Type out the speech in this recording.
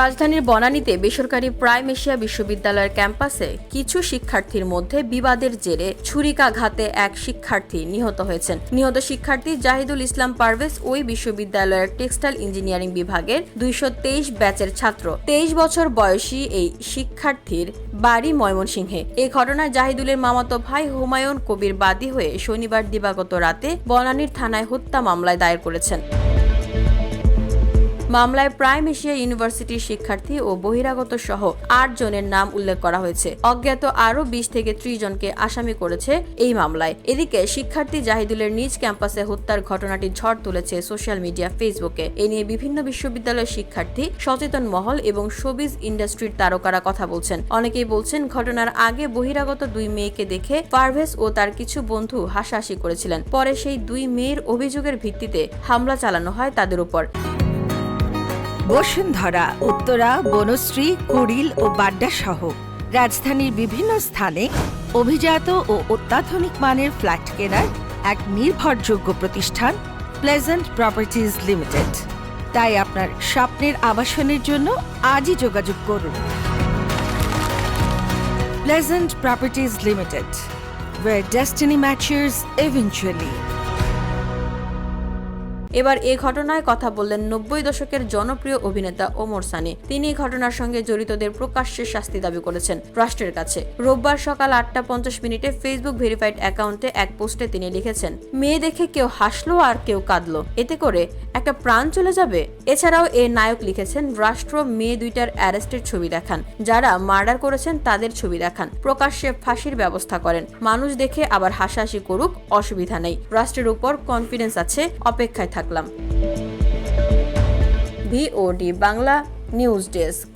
রাজধানীর বনানীতে বেসরকারি prime Asia বিশ্ববিদ্যালয়ের ক্যাম্পাসে কিছু শিক্ষার্থীর মধ্যে বিবাদের জেরে ছুরিকাঘাতে এক শিক্ষার্থী নিহত হয়েছেন। নিহত শিক্ষার্থী জাহিদুল ইসলাম পারভেজ ওই বিশ্ববিদ্যালয়ের টেক্সটাইল ইঞ্জিনিয়ারিং বিভাগের 223 ব্যাচের ছাত্র। 23 বছর বয়সী এই শিক্ষার্থীর বাড়ি ময়মনসিংহে। এই ঘটনায় জাহিদুলের মামাতো ভাই হুমায়ুন কবির বাদী হয়ে শনিবার দিবাগত রাতে বনানীর থানায় হত্যা মামলায় দায়ের করেছেন। মামলায় প্রাইম এশিয়া ইউনিভার্সিটির শিক্ষার্থী ও বহিরাগত সহ 8 জনের নাম উল্লেখ করা হয়েছে। অজ্ঞাত আরও 20 থেকে 30 জনকে আসামি করেছে এই মামলায়। এদিকে শিক্ষার্থী জাহিদুলের নিজ ক্যাম্পাসে হত্যার ঘটনাটি ঝড় তুলেছে সোশ্যাল মিডিয়া ফেসবুকে। এ নিয়ে বিভিন্ন বিশ্ববিদ্যালয়ের শিক্ষার্থী, সচেতন মহল এবং শোবিজ ইন্ডাস্ট্রির তারকারা কথা বলছেন। অনেকেই বলছেন, ঘটনার আগে বহিরাগত 2 মেয়েকে দেখে পারভেজ ও তার কিছু বন্ধু হাসাহাসি করেছিলেন। পরে সেই 2 মেয়ের অভিযোগের ভিত্তিতে হামলা চালানো হয় তাদের উপর। বসুন্ধরা, উত্তরা, বনশ্রী, কুড়িল ও বাড্ডা সহ রাজধানীর বিভিন্ন স্থানে অভিজাত ও অত্যাধুনিক মানের ফ্ল্যাট কেনার এক নির্ভরযোগ্য প্রতিষ্ঠান প্লেজেন্ট প্রপার্টিজ লিমিটেড। তাই আপনার স্বপ্নের আবাসনের জন্য আজই যোগাযোগ করুন। Pleasant properties limited, where destiny matches eventually. এবার এই ঘটনায় কথা বললেন 90 দশকের জনপ্রিয় অভিনেতা ওমর সানি। তিনি এই ঘটনার সঙ্গে জড়িতদের প্রকাশ্যে শাস্তি দাবি করেছেন রাষ্ট্রের কাছে। রোববার সকাল 8:50 ফেসবুক ভেরিফাইড অ্যাকাউন্টে এক পোস্টে তিনি লিখেছেন, মেয়ে দেখে কেউ হাসলো আর কেউ কাঁদলো, এতে করে একটা প্রাণ চলে যাবে। এছাড়াও এ নায়ক লিখেছেন, রাষ্ট্র মেয়ে 2টার অ্যারেস্টের ছবি দেখান, যারা মার্ডার করেছেন তাদের ছবি দেখান, প্রকাশ্যে ফাঁসির ব্যবস্থা করেন, মানুষ দেখে আবার হাসাহাসি করুক, অসুবিধা নেই, রাষ্ট্রের উপর কনফিডেন্স আছে, অপেক্ষায় থাকলাম। VOD Bangla news desk.